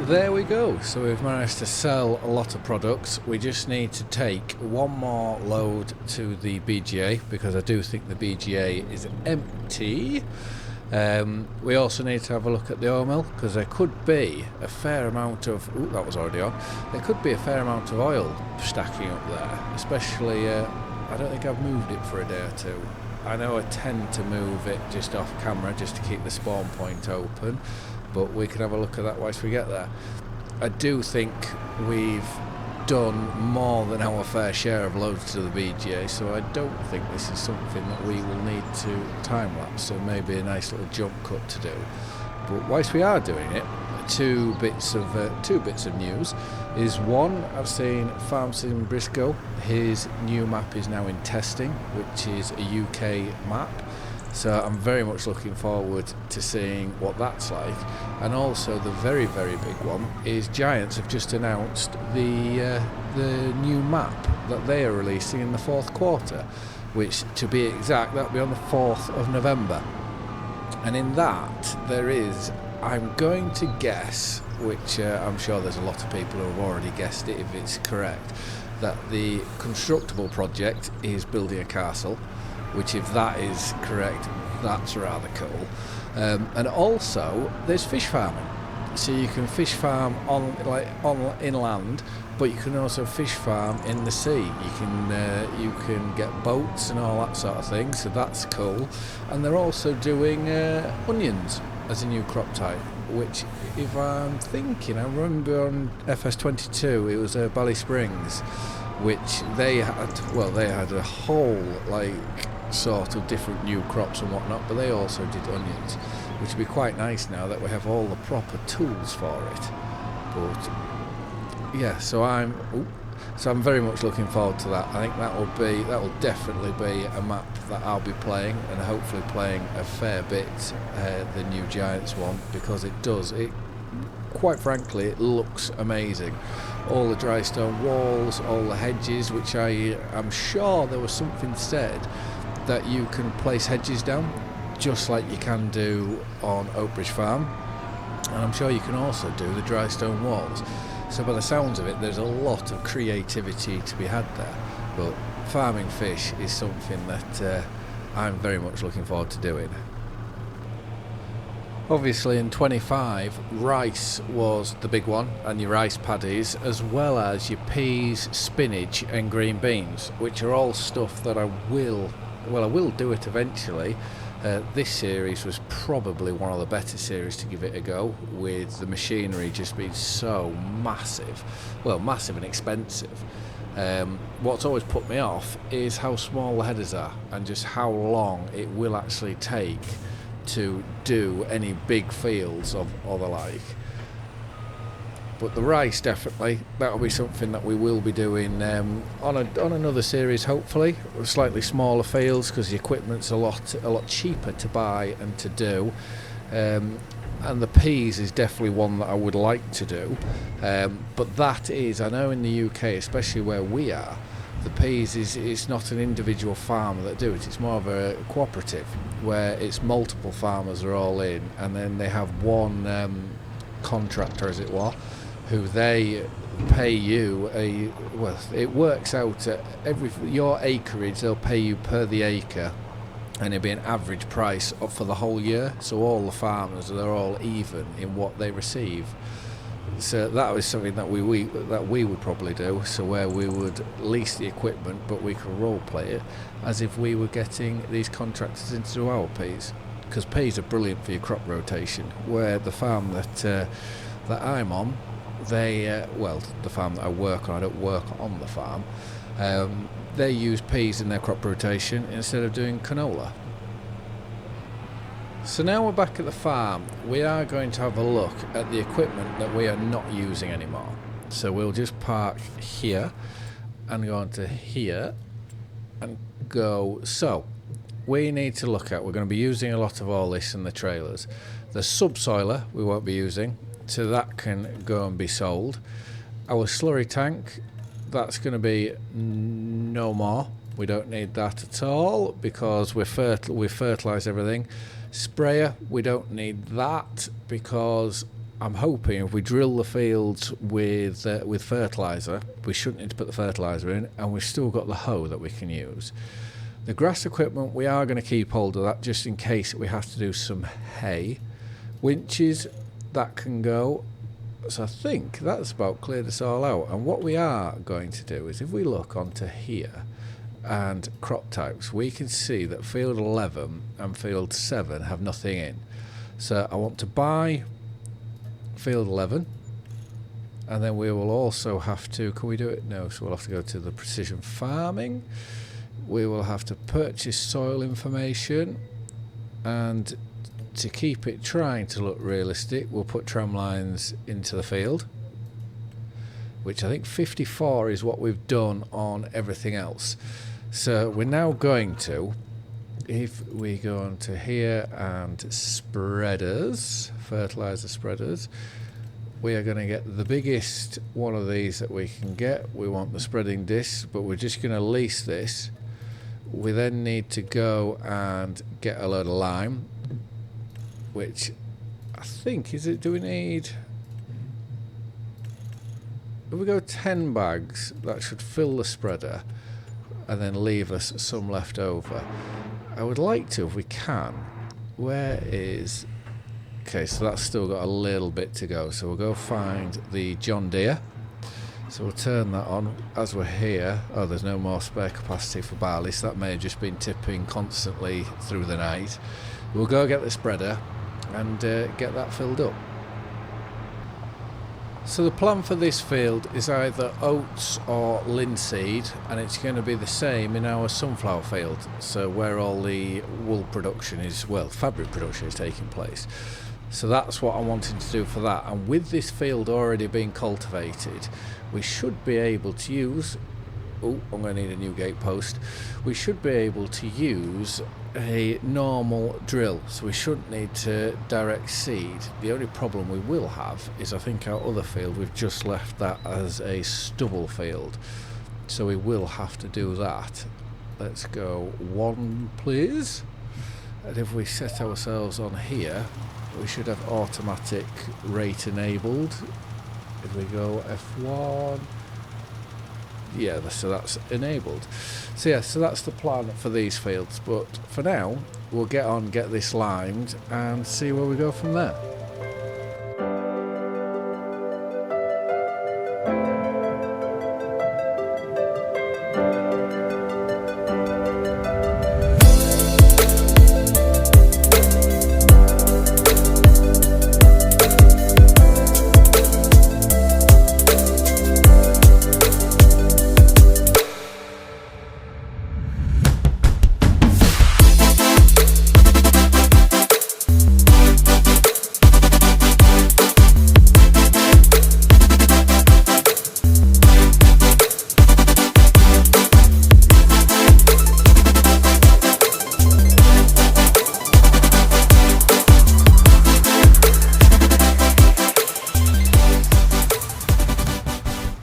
there we go. So we've managed to sell a lot of products. We just need to take one more load to the BGA because I do think the BGA is empty. We also need to have a look at the oil mill because there could be a fair amount of... Ooh, that was already on. There could be a fair amount of oil stacking up there, especially... I don't think I've moved it for a day or two. I know I tend to move it just off camera just to keep the spawn point open, but we can have a look at that once we get there. I do think we've done more than our fair share of loads to the BGA, so I don't think this is something that we will need to time-lapse, so maybe a nice little jump cut to do. But whilst we are doing it, two bits of news is one, I've seen FarmSim Briscoe, his new map is now in testing, which is a UK map. So I'm very much looking forward to seeing what that's like. And also the very, very big one is Giants have just announced the new map that they are releasing in the fourth quarter, which, to be exact, that'll be on the 4th of November. And in that there is, I'm going to guess, which I'm sure there's a lot of people who have already guessed it if it's correct, that the Constructable project is building a castle, which if that is correct, that's rather cool. And also there's fish farming, so you can fish farm on inland, but you can also fish farm in the sea. You can get boats and all that sort of thing, so that's cool. And they're also doing onions as a new crop type, which, if I'm thinking, I remember on FS22 it was Bally Springs, which they had a whole sort of different new crops and whatnot, but they also did onions, which would be quite nice now that we have all the proper tools for it. But yeah, so I'm very much looking forward to that. I think that will definitely be a map that I'll be playing, and hopefully playing a fair bit, the new Giants one, because quite frankly, it looks amazing. All the dry stone walls, all the hedges, which I'm sure there was something said that you can place hedges down just like you can do on Oakbridge Farm, and I'm sure you can also do the dry stone walls. So by the sounds of it, there's a lot of creativity to be had there. But farming fish is something that I'm very much looking forward to doing. Obviously in 25, rice was the big one, and your rice paddies, as well as your peas, spinach and green beans, which are all stuff that I will do it eventually. This series was probably one of the better series to give it a go, with the machinery just being so massive and expensive. What's always put me off is how small the headers are and just how long it will actually take to do any big fields or the like. But the rice, definitely, that'll be something that we will be doing on another series, hopefully, with slightly smaller fields, because the equipment's a lot cheaper to buy and to do. And the peas is definitely one that I would like to do. But that is, I know in the UK, especially where we are, the peas it's not an individual farmer that do it. It's more of a cooperative where it's multiple farmers are all in, and then they have one contractor, as it were, who they pay you it works out at your acreage. They'll pay you per the acre, and it'll be an average price for the whole year. So all the farmers, they're all even in what they receive. So that was something that we would probably do. So where we would lease the equipment, but we could role play it as if we were getting these contractors into our peas, because peas are brilliant for your crop rotation. Where the farm that I'm on, the farm that I work on, I don't work on the farm, they use peas in their crop rotation instead of doing canola. So now we're back at the farm. We are going to have a look at the equipment that we are not using anymore. So we'll just park here and go on to here and go. So we need to look at, we're going to be using a lot of all this in the trailers. The subsoiler we won't be using, so that can go and be sold. Our slurry tank, that's going to be no more. We don't need that at all because we fertilise everything. Sprayer, we don't need that because I'm hoping if we drill the fields with fertiliser, we shouldn't need to put the fertiliser in, and we've still got the hoe that we can use. The grass equipment, we are going to keep hold of that just in case we have to do some hay. Winches, that can go. So I think that's about cleared us all out. And what we are going to do is if we look onto here and crop types, we can see that field 11 and field 7 have nothing in. So I want to buy field 11, and then we will also have to, can we do it? No, so we'll have to go to the precision farming. We will have to purchase soil information, and to keep it trying to look realistic, we'll put tram lines into the field, which I think 54 is what we've done on everything else. So we're now going to, if we go on to here and spreaders, fertilizer spreaders, we are going to get the biggest one of these that we can get. We want the spreading disc, but we're just going to lease this. We then need to go and get a load of lime, which I think, do we need, if we go 10 bags, that should fill the spreader and then leave us some left over. I would like to, if we can, where is, okay, so that's still got a little bit to go, so we'll go find the John Deere. So we'll turn that on as we're here. Oh, there's no more spare capacity for barley, so that may have just been tipping constantly through the night. We'll go get the spreader and get that filled up. So the plan for this field is either oats or linseed, and it's going to be the same in our sunflower field, so where all the wool production is, well, fabric production is taking place. So that's what I'm wanting to do for that, and with this field already being cultivated, we should be able to use, oh, I'm going to need a new gate post, we should be able to use a normal drill, so we shouldn't need to direct seed. The only problem we will have is I think our other field, we've just left that as a stubble field, so we will have to do that. Let's go 1 please, and if we set ourselves on here, we should have automatic rate enabled. If we go F1, yeah, so that's enabled. So yeah, so that's the plan for these fields, but for now we'll get this limed and see where we go from there.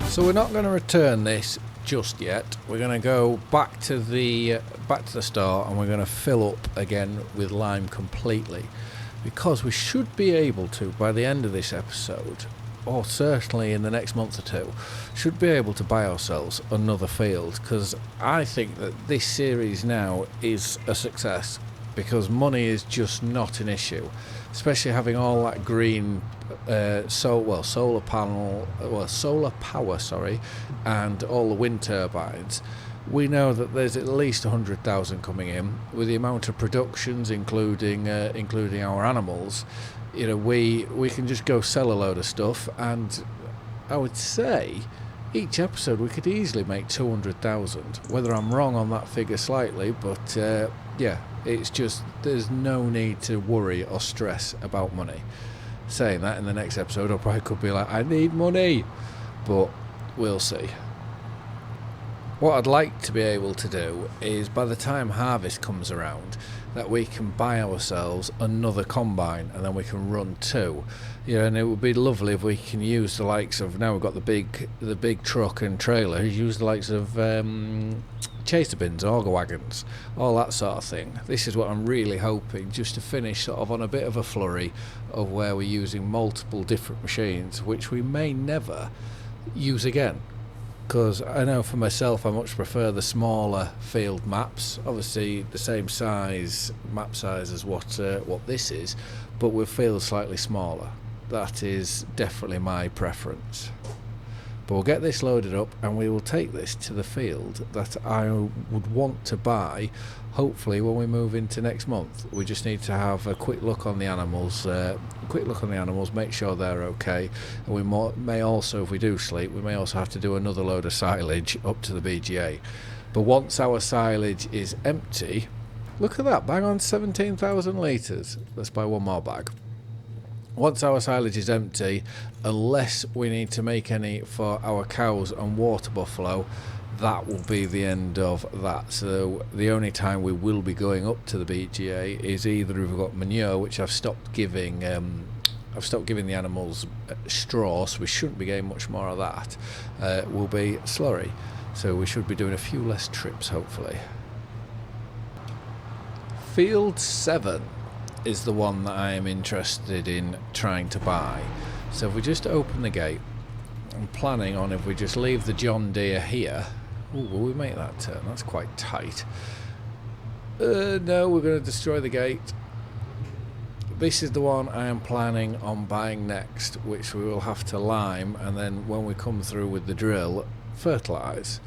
So we're not going to return this just yet. We're going to go back to the store, and we're going to fill up again with lime completely, because we should be able to, by the end of this episode, or certainly in the next month or two, should be able to buy ourselves another field, because I think that this series now is a success, because money is just not an issue, especially having all that green solar power, and all the wind turbines. We know that there's at least 100,000 coming in with the amount of productions, including our animals. You know, we can just go sell a load of stuff, and I would say each episode we could easily make 200,000. Whether I'm wrong on that figure slightly, but yeah, it's just there's no need to worry or stress about money. Saying that, in the next episode I probably could be like, I need money, but we'll see. What I'd like to be able to do is, by the time harvest comes around, that we can buy ourselves another combine and then we can run two. And it would be lovely if we can use the likes of, now we've got the big truck and trailer, use the likes of chaser bins, auger wagons, all that sort of thing. This is what I'm really hoping, just to finish sort of on a bit of a flurry of where we're using multiple different machines, which we may never use again. Because I know for myself I much prefer the smaller field maps, obviously the same map size as what this is, but with fields slightly smaller. That is definitely my preference. But we'll get this loaded up and we will take this to the field that I would want to buy, hopefully when we move into next month. We just need to have a quick look on the animals, make sure they're okay. And we may also, if we do sleep, we may also have to do another load of silage up to the BGA. But once our silage is empty, look at that, bang on 17,000 litres. Let's buy one more bag. Once our silage is empty, unless we need to make any for our cows and water buffalo, that will be the end of that. So the only time we will be going up to the BGA is either if we've got manure, which I've stopped giving the animals straw, so we shouldn't be getting much more of that. Will be slurry, so we should be doing a few less trips hopefully. Field 7 is the one that I am interested in trying to buy. So if we just open the gate, I'm planning on, if we just leave the John Deere here. Ooh, will we make that turn? That's quite tight. No, we're going to destroy the gate. This is the one I am planning on buying next, which we will have to lime, and then when we come through with the drill, fertilise.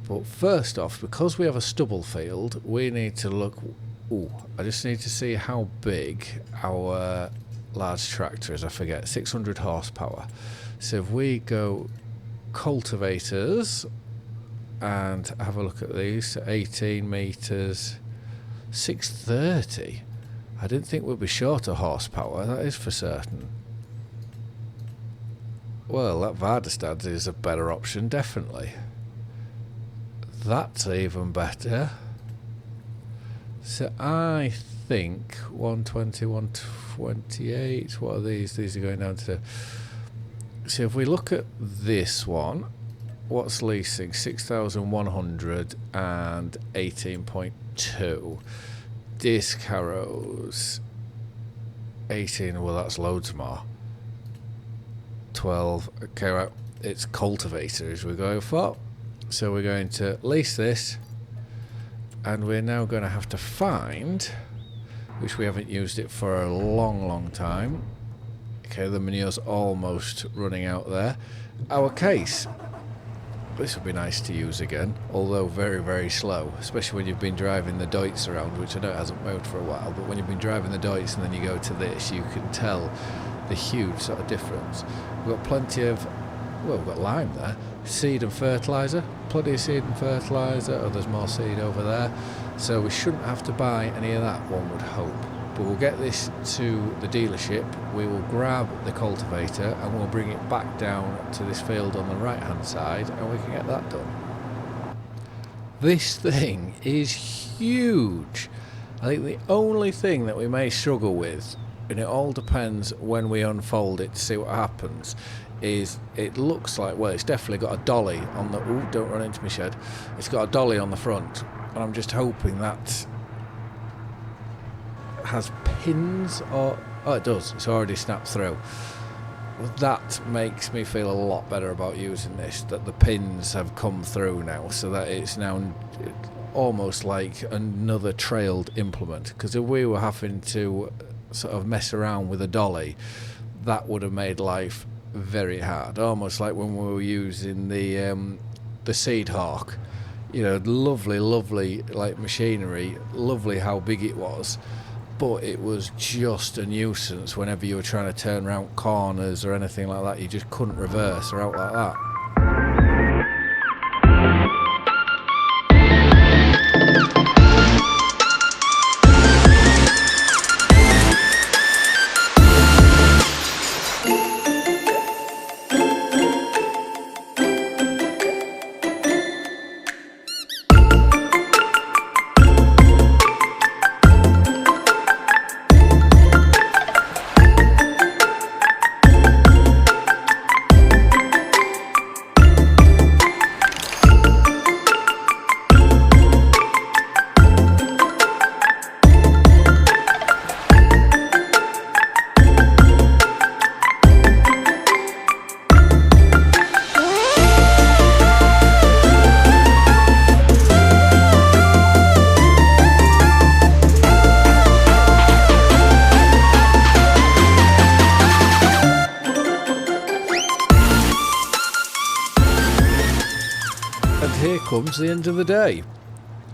But first off, because we have a stubble field, we need to look. Ooh, I just need to see how big our large tractor is. I forget, 600 horsepower. So if we go cultivators and have a look at these, 18 metres, 630. I didn't think we'd be short of horsepower, that is for certain. Well, that Vardestad is a better option, definitely. That's even better. So I think 120, 128, what are these? These are going down to... So if we look at this one, what's leasing? 6,100 and 18.2. Disc harrows, 18, well that's loads more. 12, okay, right, it's cultivators we're going for. So we're going to lease this. And we're now going to have to find, which we haven't used it for a long time. Okay, the manure's almost running out there. Our case. This would be nice to use again, although very slow, especially when you've been driving the Deutz around, which I know it hasn't moved for a while, but when you've been driving the Deutz and then you go to this, you can tell the huge sort of difference. We've got plenty of, well, we've got lime there, seed and fertiliser, plenty of seed and fertiliser. Oh, there's more seed over there, so we shouldn't have to buy any of that, one would hope. But we'll get this to the dealership, we will grab the cultivator and we'll bring it back down to this field on the right hand side and we can get that done. This thing is huge. I think the only thing that we may struggle with, and it all depends when we unfold it to see what happens, is it looks like, well, it's definitely got a dolly on the, ooh, don't run into my shed, it's got a dolly on the front, and I'm just hoping that has pins, or, oh it does, it's already snapped through. Well, that makes me feel a lot better about using this, that the pins have come through now, so that it's now almost like another trailed implement, because if we were having to sort of mess around with a dolly, that would have made life very hard, almost like when we were using the Seed Hawk, you know, lovely like machinery, lovely how big it was, but it was just a nuisance whenever you were trying to turn around corners or anything like that. You just couldn't reverse or out like that. comes the end of the day.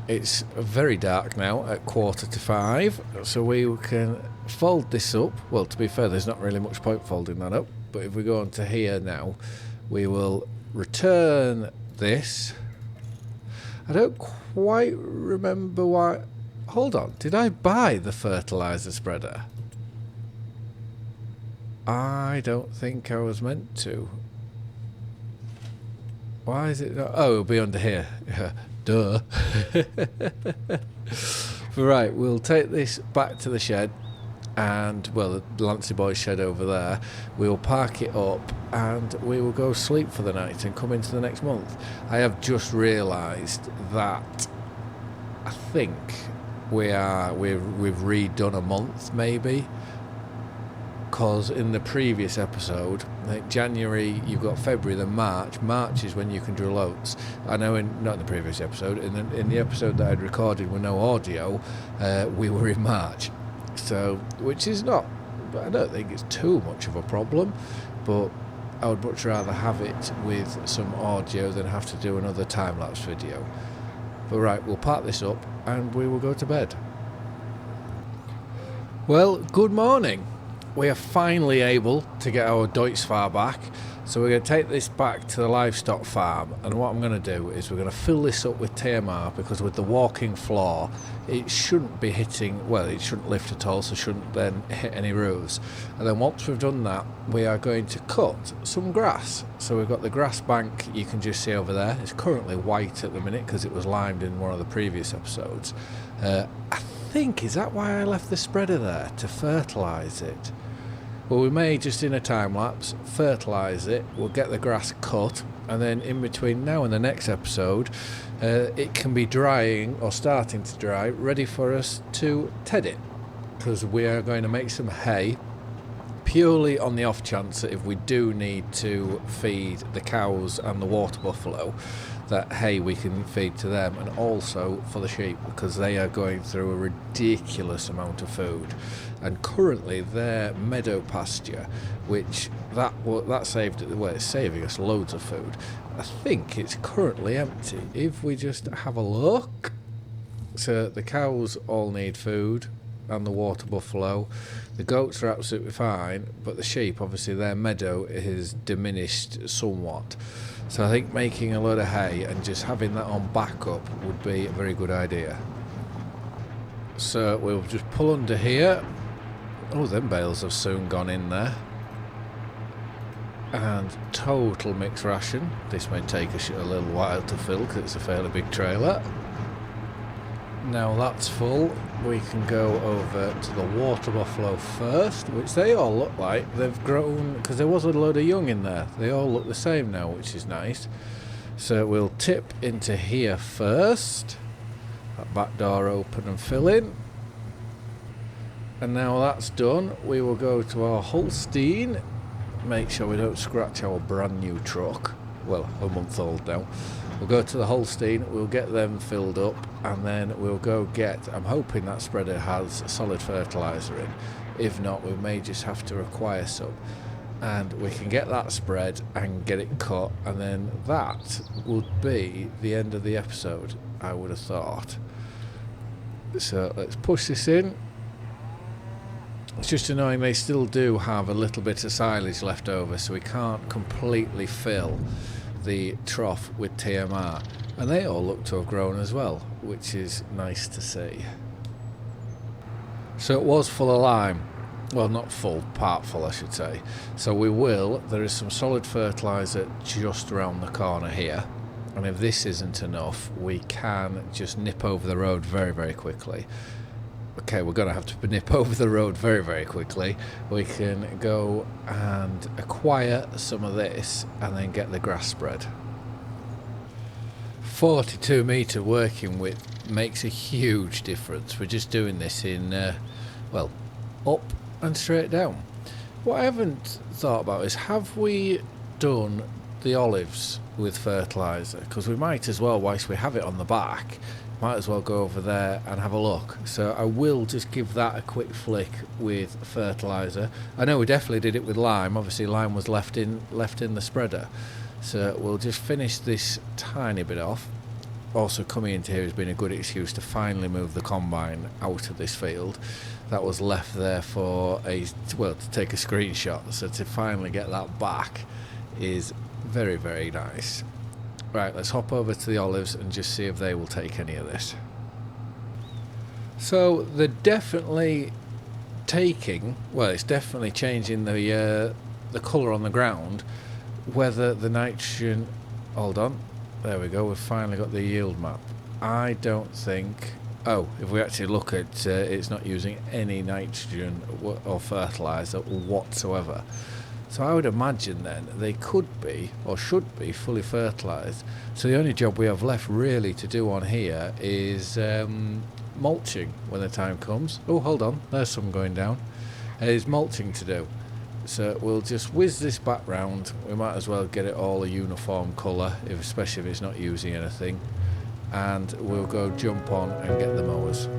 It's very dark now at 4:45, so we can fold this up. Well, to be fair, there's not really much point folding that up, but if we go on to here now, we will return this. I don't quite remember why. Hold on, did I buy the fertilizer spreader? I don't think I was meant to. Why is it not? Oh, it'll be under here. Duh. Right, we'll take this back to the shed, and, well, the Lancy Boy's shed over there. We'll park it up, and we will go sleep for the night and come into the next month. I have just realised that I think we've redone a month, maybe. Because in the previous episode, like January, you've got February, then March. March is when you can drill oats. I know, not in the previous episode, in the episode that I'd recorded with no audio, we were in March. So, which is not, I don't think it's too much of a problem, but I would much rather have it with some audio than have to do another time-lapse video. But right, we'll park this up and we will go to bed. Well, good morning. We are finally able to get our Deutz-Fahr back, so we're going to take this back to the livestock farm, and what I'm going to do is we're going to fill this up with TMR, because with the walking floor it shouldn't be hitting, well, it shouldn't lift at all, so shouldn't then hit any roofs. And then once we've done that, we are going to cut some grass. So we've got the grass bank you can just see over there. It's currently white at the minute because it was limed in one of the previous episodes. I think, is that why I left the spreader there? To fertilise it? Well, we may, just in a time-lapse, fertilise it, we'll get the grass cut, and then in between now and the next episode, it can be drying, or starting to dry, ready for us to ted it. Because we are going to make some hay, purely on the off chance that if we do need to feed the cows and the water buffalo, that hay we can feed to them, and also for the sheep, because they are going through a ridiculous amount of food. And currently their meadow pasture, which that saved, well, it's saving us loads of food, I think it's currently empty. If we just have a look, so the cows all need food, and the water buffalo, the goats are absolutely fine, but the sheep, obviously their meadow is diminished somewhat. So I think making a load of hay and just having that on backup would be a very good idea. So we'll just pull under here. Oh, them bales have soon gone in there. And total mixed ration. This may take a little while to fill because it's a fairly big trailer. Now that's full, we can go over to the water buffalo first, which they all look like they've grown, because there was a load of young in there. They all look the same now, which is nice. So we'll tip into here first. That back door open and fill in. And now that's done, we will go to our Holstein. Make sure we don't scratch our brand new truck. Well, a month old now. We'll go to the Holstein, we'll get them filled up, and then we'll go get, I'm hoping that spreader has solid fertiliser in. If not, we may just have to acquire some. And we can get that spread and get it cut, and then that would be the end of the episode, I would have thought. So let's push this in. It's just annoying, they still do have a little bit of silage left over, so we can't completely fill the trough with TMR, and they all look to have grown as well, which is nice to see. So it was full of lime, well, not full, part full I should say. So there is some solid fertiliser just around the corner here, and if this isn't enough we can just nip over the road very, very quickly. Okay, we're going to have to nip over the road very, very quickly. We can go and acquire some of this and then get the grass spread. 42 metre working width makes a huge difference. We're just doing this in, well, up and straight down. What I haven't thought about is, have we done the olives with fertiliser? Because we might as well, whilst we have it on the back, might as well go over there and have a look. So I will just give that a quick flick with fertiliser. I know we definitely did it with lime. Obviously lime was left in the spreader. So we'll just finish this tiny bit off, also coming into here has been a good excuse to finally move the combine out of this field. That was left there for to take a screenshot, so to finally get that back is very, very nice. Right, let's hop over to the olives and just see if they will take any of this. So they're definitely taking, well, it's definitely changing the colour on the ground. Whether the nitrogen, hold on, there we go, we've finally got the yield map. I don't think, if we actually look at it's not using any nitrogen or fertiliser whatsoever. So I would imagine then they could be, or should be, fully fertilised. So the only job we have left really to do on here is mulching when the time comes. Oh, hold on, there's some going down. There's mulching to do. So we'll just whiz this back round. We might as well get it all a uniform colour, especially if it's not using anything. And we'll go jump on and get the mowers.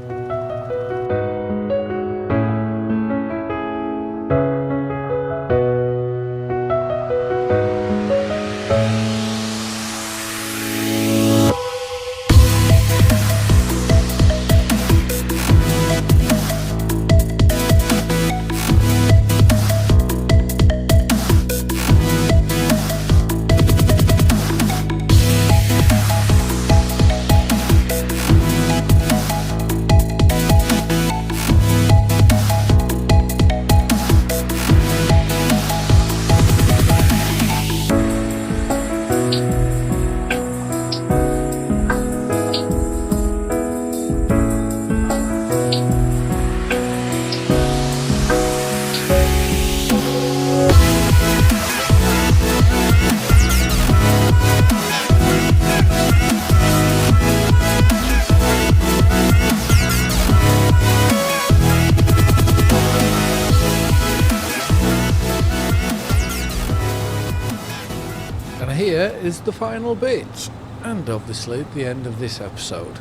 Here is the final bit, and obviously the end of this episode.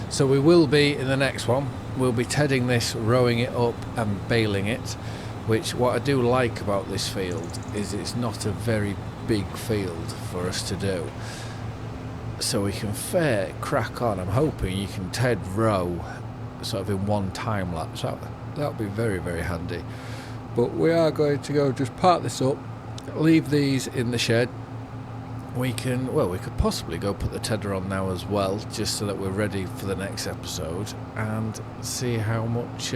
So we will be, in the next one, we'll be tedding this, rowing it up and baling it, which what I do like about this field is it's not a very big field for us to do. So we can crack on. I'm hoping you can ted row sort of in one time lapse. That'll be very, very handy. But we are going to go just park this up, leave these in the shed. We could possibly go put the tedder on now as well, just so that we're ready for the next episode, and see how much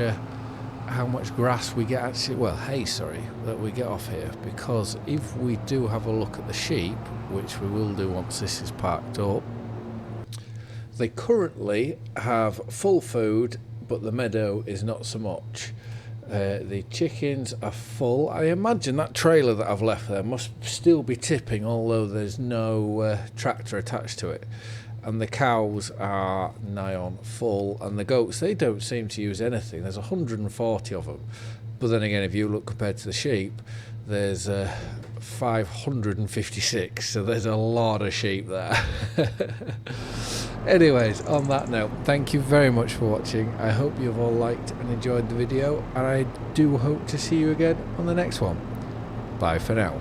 grass we get hay that we get off here. Because if we do have a look at the sheep, which we will do once this is parked up, they currently have full food, but the meadow is not so much. The chickens are full. I imagine that trailer that I've left there must still be tipping, although there's no tractor attached to it. And the cows are nigh on full, and the goats, they don't seem to use anything. There's 140 of them. But then again, if you look compared to the sheep, there's 556, so there's a lot of sheep there. Anyways, on that note, thank you very much for watching. I hope you've all liked and enjoyed the video, and I do hope to see you again on the next one. Bye for now.